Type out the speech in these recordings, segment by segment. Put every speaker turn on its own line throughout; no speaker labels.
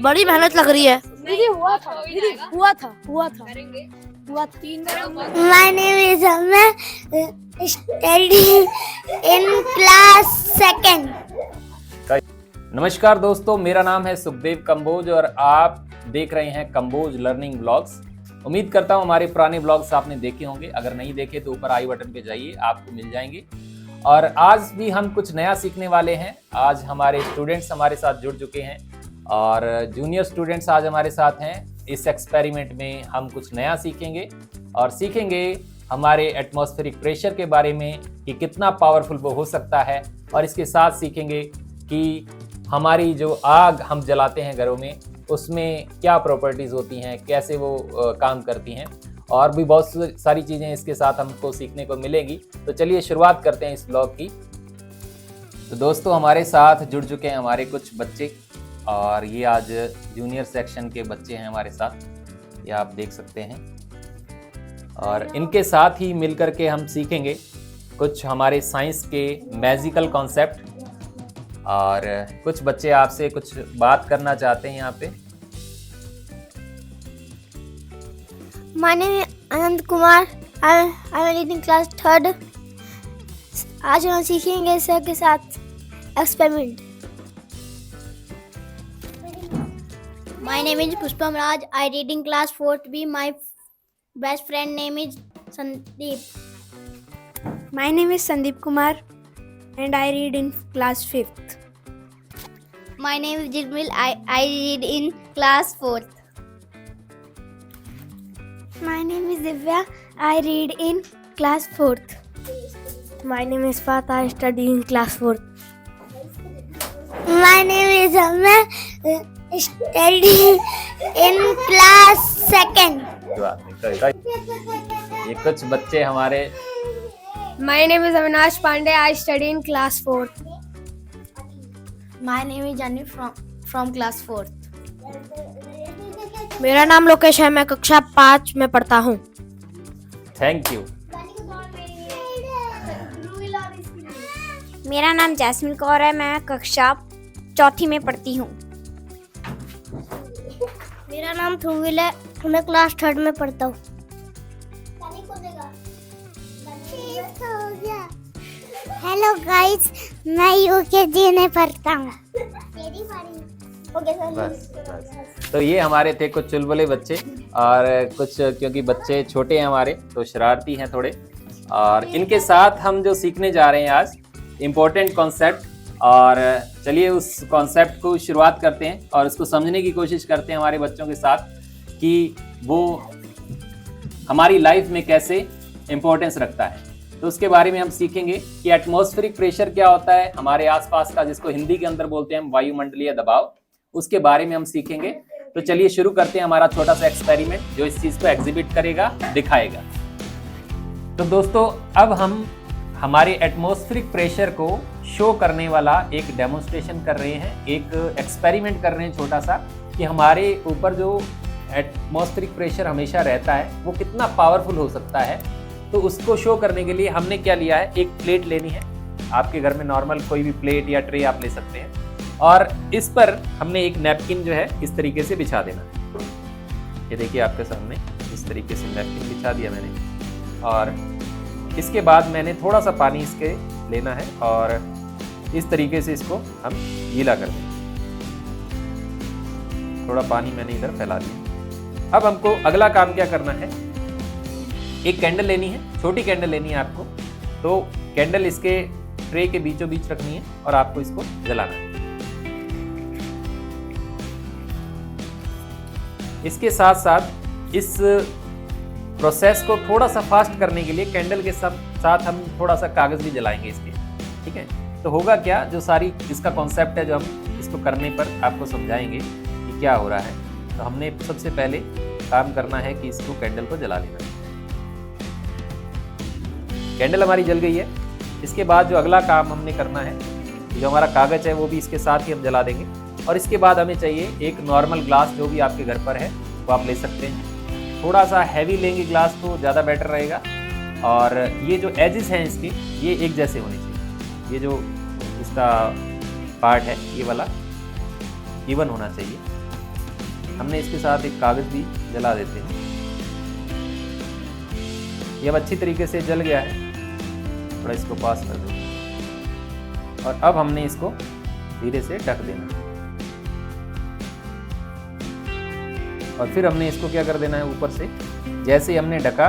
बड़ी मेहनत लग रही है।
दीदी हुआ था
My name is Amma. Studying in class second.
नमस्कार दोस्तों, मेरा नाम है सुखदेव कंबोज और आप देख रहे हैं कंबोज लर्निंग ब्लॉग्स। उम्मीद करता हूं हमारे पुराने ब्लॉग्स आपने देखे होंगे। अगर नहीं देखे तो ऊपर आई बटन पे जाइए, आपको मिल जाएंगे। और आज भी हम कुछ नया सीखने वाले हैं। आज हमारे स्टूडेंट्स हमारे साथ जुड़ चुके हैं और जूनियर स्टूडेंट्स आज हमारे साथ हैं। इस एक्सपेरिमेंट में हम कुछ नया सीखेंगे और सीखेंगे हमारे एटमॉस्फेरिक प्रेशर के बारे में कि कितना पावरफुल वो हो सकता है, और इसके साथ सीखेंगे कि हमारी जो आग हम जलाते हैं घरों में उसमें क्या प्रॉपर्टीज़ होती हैं, कैसे वो काम करती हैं, और भी बहुत सारी चीज़ें इसके साथ हमको सीखने को मिलेंगी। तो चलिए शुरुआत करते हैं इस ब्लॉग की। तो दोस्तों, हमारे साथ जुड़ चुके हैं हमारे कुछ बच्चे और ये आज जूनियर सेक्शन के बच्चे हैं हमारे साथ, ये आप देख सकते हैं। और इनके साथ ही मिलकर के हम सीखेंगे कुछ हमारे साइंस के मैजिकल कॉन्सेप्ट। और कुछ बच्चे आपसे कुछ बात करना चाहते हैं यहाँ पे।
My name is Anand Kumar. I'm reading class third. आज हम सीखेंगे सर के साथ experiment. My name is Pushpam Raj. I read in class 4th B. My best friend name is Sandeep.
My name is Sandeep Kumar and I read in class 5th.
My name is Jismil. I read in class 4th. My name is Divya. I read in class 4th.
My name is Fatah. I study in class 4th.
My name is Amma. Studying in class second.
ये कुछ बच्चे हमारे।
My name is Avinash Pandey. I study in class 4th.
My name is Jani from class 4th. मेरा नाम लोकेश है, मैं कक्षा 5 में पढ़ता हूँ।
Thank you.
मेरा नाम जैस्मिन कौर है, मैं कक्षा 4 में पढ़ती हूँ। मेरा नाम थुंगिल है, मैं क्लास 3 में पढ़ता हूँ। हेलो गाइस, मैं यूकेजी में पढ़ता हूँ।
बस। तो ये हमारे थे कुछ चुलबुले बच्चे, और कुछ क्योंकि बच्चे छोटे हैं हमारे तो शरारती हैं थोड़े। और इनके साथ हम जो सीखने जा रहे हैं आज इम्पोर्टेंट कॉन्सेप्ट, और चलिए उस कॉन्सेप्ट को शुरुआत करते हैं और उसको समझने की कोशिश करते हैं हमारे बच्चों के साथ कि वो हमारी लाइफ में कैसे इम्पोर्टेंस रखता है। तो उसके बारे में हम सीखेंगे कि एटमॉस्फेरिक प्रेशर क्या होता है, हमारे आसपास का, जिसको हिंदी के अंदर बोलते हैं वायुमंडलीय दबाव, उसके बारे में हम सीखेंगे। तो चलिए शुरू करते हैं हमारा छोटा सा एक्सपेरिमेंट जो इस चीज को एग्जिबिट करेगा, दिखाएगा। तो दोस्तों, अब हम हमारे एटमॉस्फेरिक प्रेशर को शो करने वाला एक डेमोन्स्ट्रेशन कर रहे हैं, एक एक्सपेरिमेंट कर रहे हैं छोटा सा, कि हमारे ऊपर जो एटमॉस्फेरिक प्रेशर हमेशा रहता है वो कितना पावरफुल हो सकता है। तो उसको शो करने के लिए हमने क्या लिया है, एक प्लेट लेनी है। आपके घर में नॉर्मल कोई भी प्लेट या ट्रे आप ले सकते हैं, और इस पर हमने एक नैपकिन जो है इस तरीके से बिछा देना है। ये देखिए आपके सामने इस तरीके से नैपकिन बिछा दिया मैंने, और इसके बाद मैंने थोड़ा सा पानी इसके लेना है और इस तरीके से इसको हम गीला कर देंगे। थोड़ा पानी मैंने इधर फैला दिया। अब हमको अगला काम क्या करना है, एक कैंडल लेनी है, छोटी कैंडल लेनी है आपको। तो कैंडल इसके ट्रे के बीचों बीच रखनी है और आपको इसको जलाना है। इसके साथ साथ इस प्रोसेस को थोड़ा सा फास्ट करने के लिए कैंडल के साथ हम थोड़ा सा कागज भी जलाएंगे इसके, ठीक है। तो होगा क्या, जो सारी इसका कॉन्सेप्ट है जो हम इसको करने पर आपको समझाएंगे कि क्या हो रहा है। तो हमने सबसे पहले काम करना है कि इसको कैंडल को जला लेना है। कैंडल हमारी जल गई है। इसके बाद जो अगला काम हमने करना है, जो हमारा कागज है वो भी इसके साथ ही हम जला देंगे। और इसके बाद हमें चाहिए एक नॉर्मल ग्लास, जो भी आपके घर पर है वो आप ले सकते हैं। थोड़ा सा हैवी लेंगे ग्लास तो ज़्यादा बेटर रहेगा। और ये जो एजेस हैं इसके, ये एक जैसे होने चाहिए। ये जो इसका पार्ट है ये वाला इवन होना चाहिए। हमने इसके साथ एक कागज़ भी जला देते हैं। ये अब अच्छी तरीके से जल गया है, थोड़ा इसको पास कर दो और अब हमने इसको धीरे से ढक देना और फिर हमने इसको क्या कर देना है ऊपर से। जैसे हमने ढका,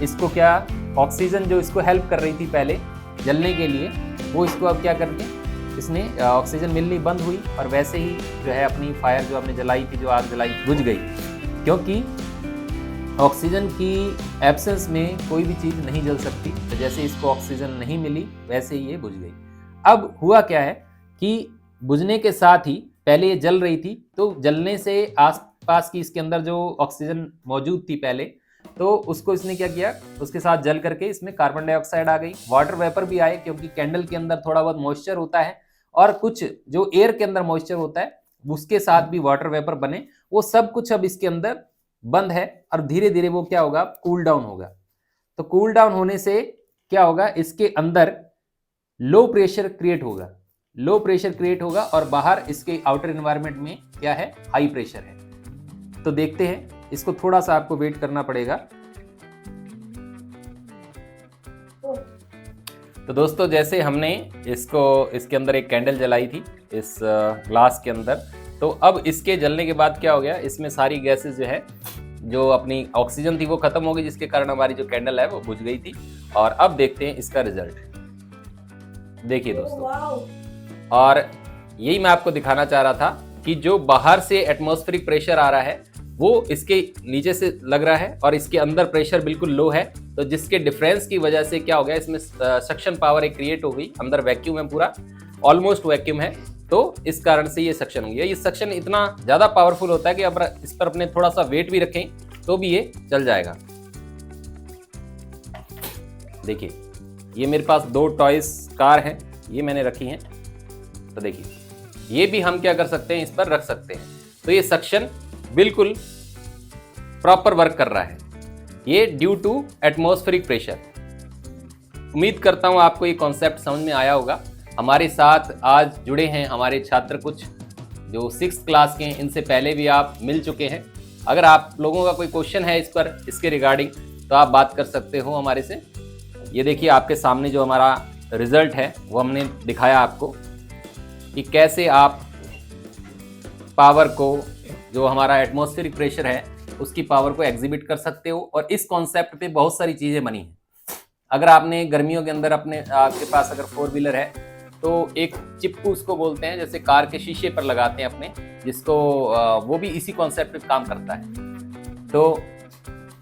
इसको क्या ऑक्सीजन जो इसको हेल्प कर रही थी पहले जलने के लिए, वो इसको अब क्या करके इसने ऑक्सीजन मिलनी बंद हुई और वैसे ही जो है अपनी फायर जो हमने जलाई थी, जो आग जलाई बुझ गई, क्योंकि ऑक्सीजन की एब्सेंस में कोई भी चीज़ नहीं जल सकती। तो जैसे इसको ऑक्सीजन नहीं मिली वैसे ही ये बुझ गई। अब हुआ क्या है कि बुझने के साथ ही पहले ये जल रही थी, तो जलने से आसपास की इसके अंदर जो ऑक्सीजन मौजूद थी पहले, तो उसको इसने क्या किया, उसके साथ जल करके इसमें कार्बन डाइऑक्साइड आ गई, वाटर वेपर भी आए, क्योंकि कैंडल के अंदर थोड़ा बहुत मॉइस्चर होता है और कुछ जो एयर के अंदर मॉइस्चर होता है उसके साथ भी वाटर वेपर बने। वो सब कुछ अब इसके अंदर बंद है और धीरे धीरे वो क्या होगा, कूल डाउन होगा। तो कूल डाउन होने से क्या होगा, इसके अंदर लो प्रेशर क्रिएट होगा, लो प्रेशर क्रिएट होगा और बाहर इसके आउटर एनवायरनमेंट में क्या है, हाई प्रेशर है। तो देखते हैं, इसको थोड़ा सा आपको वेट करना पड़ेगा। तो दोस्तों जैसे हमने इसके अंदर एक कैंडल जलाई थी इस ग्लास के अंदर, तो अब इसके जलने के बाद क्या हो गया, इसमें सारी गैसेस जो है, जो अपनी ऑक्सीजन थी वो खत्म हो गई, जिसके कारण हमारी जो कैंडल है वो बुझ गई थी। और अब देखते हैं इसका रिजल्ट। देखिए दोस्तों, और यही मैं आपको दिखाना चाह रहा था कि जो बाहर से एटमॉस्फेरिक प्रेशर आ रहा है वो इसके नीचे से लग रहा है और इसके अंदर प्रेशर बिल्कुल लो है, तो जिसके डिफरेंस की वजह से क्या हो गया, इसमें सक्शन पावर एक क्रिएट हो गई। अंदर वैक्यूम है, पूरा ऑलमोस्ट वैक्यूम है, तो इस कारण से ये सक्शन हो गया। ये सक्शन इतना ज़्यादा पावरफुल होता है कि अब इस पर अपने थोड़ा सा वेट भी रखें तो भी ये चल जाएगा। देखिए, ये मेरे पास 2 टॉयज कार हैं, ये मैंने रखी हैं। तो देखिए, ये भी हम क्या कर सकते हैं, इस पर रख सकते हैं। तो ये सक्शन बिल्कुल प्रॉपर वर्क कर रहा है, ये ड्यू टू एटमॉस्फेरिक प्रेशर। उम्मीद करता हूं आपको ये कॉन्सेप्ट समझ में आया होगा। हमारे साथ आज जुड़े हैं हमारे छात्र कुछ जो 6th क्लास के हैं, इनसे पहले भी आप मिल चुके हैं। अगर आप लोगों का कोई क्वेश्चन है इस पर, इसके रिगार्डिंग, तो आप बात कर सकते हो हमारे से। ये देखिए, आपके सामने जो हमारा रिजल्ट है वो हमने दिखाया आपको कि कैसे आप पावर को, जो हमारा एटमॉस्फेरिक प्रेशर है उसकी पावर को एग्जिबिट कर सकते हो। और इस कॉन्सेप्ट पे बहुत सारी चीज़ें बनी हैं। अगर आपने गर्मियों के अंदर आपके पास अगर 4 व्हीलर है तो एक चिप्पू उसको बोलते हैं, जैसे कार के शीशे पर लगाते हैं अपने, जिसको वो भी इसी कॉन्सेप्ट पे काम करता है। तो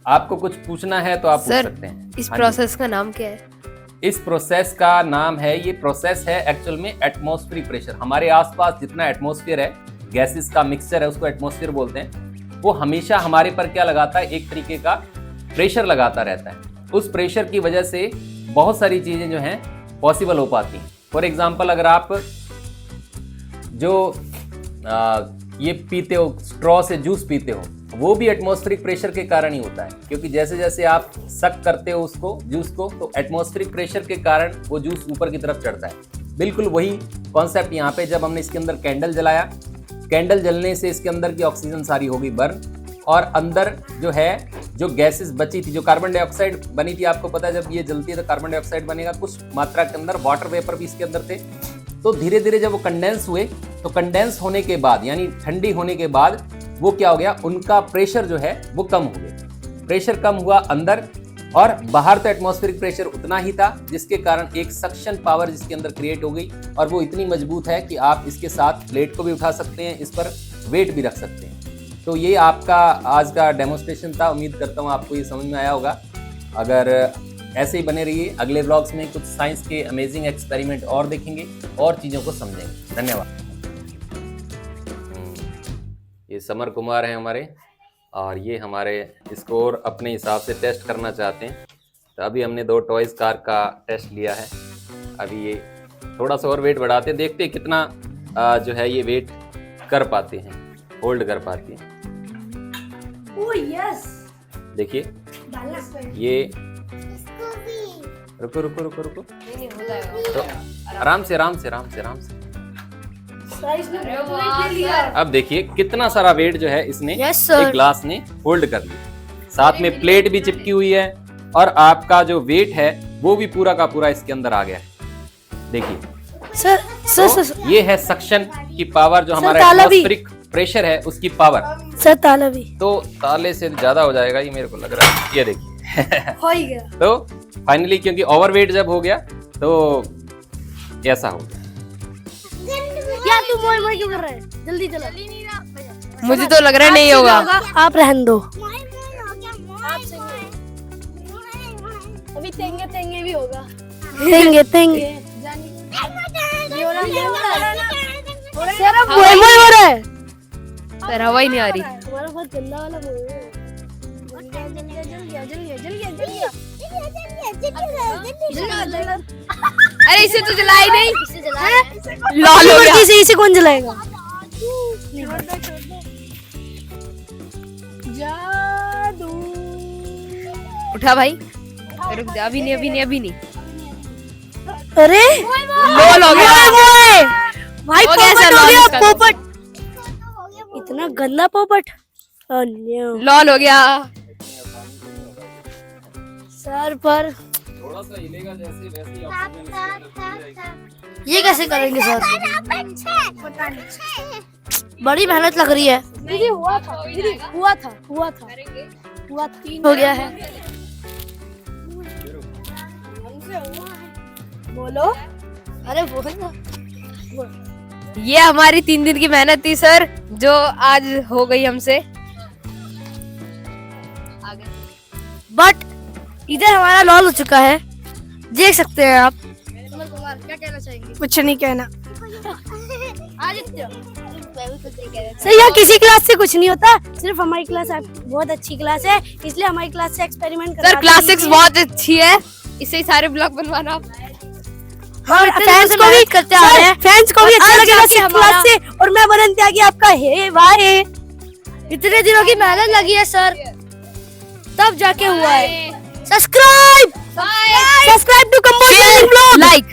आपको कुछ पूछना है तो आप पूछ सकते हैं।
इस प्रोसेस का नाम क्या है?
इस प्रोसेस का नाम है, ये प्रोसेस है एक्चुअल में एटमॉस्फेरिक प्रेशर। हमारे आसपास जितना एटमॉस्फेयर है, गैसेस का मिक्सचर है, उसको एटमॉस्फेयर बोलते हैं। वो हमेशा हमारे पर क्या लगाता है, एक तरीके का प्रेशर लगाता रहता है। उस प्रेशर की वजह से बहुत सारी चीज़ें जो हैं पॉसिबल हो पाती हैं। फॉर एग्जांपल, अगर आप जो ये पीते हो, स्ट्रॉ से जूस पीते हो, वो भी एटमॉस्फेरिक प्रेशर के कारण ही होता है, क्योंकि जैसे जैसे आप सक करते हो उसको, जूस को, तो एटमॉस्फेरिक प्रेशर के कारण वो जूस ऊपर की तरफ चढ़ता है। बिल्कुल वही कॉन्सेप्ट यहाँ पे, जब हमने इसके अंदर कैंडल जलाया, कैंडल जलने से इसके अंदर की ऑक्सीजन सारी होगी बर्न, और अंदर जो है, जो गैसेस बची थी, जो कार्बन डाइऑक्साइड बनी थी, आपको पता है जब ये जलती है तो कार्बन डाइऑक्साइड बनेगा, कुछ मात्रा के अंदर वाटर वेपर भी इसके अंदर थे। तो धीरे धीरे जब वो कंडेंस हुए, तो कंडेंस होने के बाद, यानी ठंडी होने के बाद, वो क्या हो गया, उनका प्रेशर जो है वो कम हो गया। प्रेशर कम हुआ अंदर, और बाहर तो एटमॉस्फेरिक प्रेशर उतना ही था, जिसके कारण एक सक्शन पावर जिसके अंदर क्रिएट हो गई, और वो इतनी मजबूत है कि आप इसके साथ प्लेट को भी उठा सकते हैं, इस पर वेट भी रख सकते हैं। तो ये आपका आज का डेमोन्स्ट्रेशन था। उम्मीद करता हूँ आपको ये समझ में आया होगा। अगर ऐसे ही बने रहिए, अगले व्लॉग्स में कुछ साइंस के अमेजिंग एक्सपेरिमेंट और देखेंगे और चीज़ों को समझेंगे। धन्यवाद। ये समर कुमार हैं हमारे, और ये हमारे स्कोर अपने हिसाब से टेस्ट करना चाहते हैं। तो अभी हमने 2 टॉयज कार का टेस्ट लिया है। अभी ये थोड़ा सा और वेट बढ़ाते हैं, देखते हैं कितना जो है ये वेट कर पाते हैं, होल्ड कर पाती हैं।
यस,
देखिए ये, रुको रुको रुको रुको, तो आराम से आराम से आराम से आराम से, अब देखिए कितना सारा वेट जो है इसने
Yes, sir.
एक ग्लास ने होल्ड कर लिया। साथ में प्लेट भी चिपकी हुई है और आपका जो वेट है वो भी पूरा का पूरा इसके अंदर आ गया है। देखिए
सर
तो ये है सक्शन की पावर, जो हमारा
ताला भी।
एटमॉस्फेरिक प्रेशर है उसकी पावर।
सर ताला भी
तो ताले से ज्यादा हो जाएगा ये मेरे को लग रहा है। ये देखिए
हो ही गया।
तो फाइनली क्योंकि ओवरवेट जब हो गया तो ऐसा हो गया।
क्या तू मोड़ मोड़ क्यों कर रहा है? जल्दी चलो।
मुझे तो लग रहा है नहीं होगा।
आप रहने दो। अभी तेंगे तेंगे भी होगा। तेंगे तेंगे। सर अब मोड़ मोड़ हो रहा है।
सर हवा ही नहीं आ रही।
हमारा बहुत गंदा वाला मोड़ है।
अरे इसे तो जलाई नहीं।
लॉल हो गया। इसे कौन जलाएगा? जादू।
उठा भाई। रुक जा, अभी नहीं अभी नहीं अभी नहीं।
अरे
लॉल हो गया।
भाई
हो गया सर,
पोपट हो
लॉल
गया,
इसका तो।
पोपट। इतना गंदा पोपट। Oh no.
लॉल हो गया।
सर पर
थोड़ा सा हिलेगा जैसे वैसे ही
ये कैसे करेंगे सर? बड़ी मेहनत लग रही है। दीदी हुआ था हो गया है। बोलो। अरे बोलो।
ये हमारी 3 दिन की मेहनत थी सर, जो आज हो गई हमसे।
बट इधर हमारा लॉल हो चुका है, देख सकते हैं आप। क्या कहना चाहेंगे? कुछ नहीं कहना। सर यहाँ किसी क्लास से कुछ नहीं होता, सिर्फ हमारी क्लास बहुत अच्छी क्लास है, इसलिए हमारी क्लास से एक्सपेरिमेंट
सर क्लास 6 बहुत अच्छी है, इससे ही सारे ब्लॉग बनवाना आप।
हम फैंस को भी करते आ रहे हैं, फैंस को भी अच्छा लगेगा सिर्फ क्लास से। और मैं बनन त्यागी आपका हे भाई। इतने दिनों की मेहनत लगी है सर, तब जाके हुआ है। Subscribe to Kamboj blog.
Like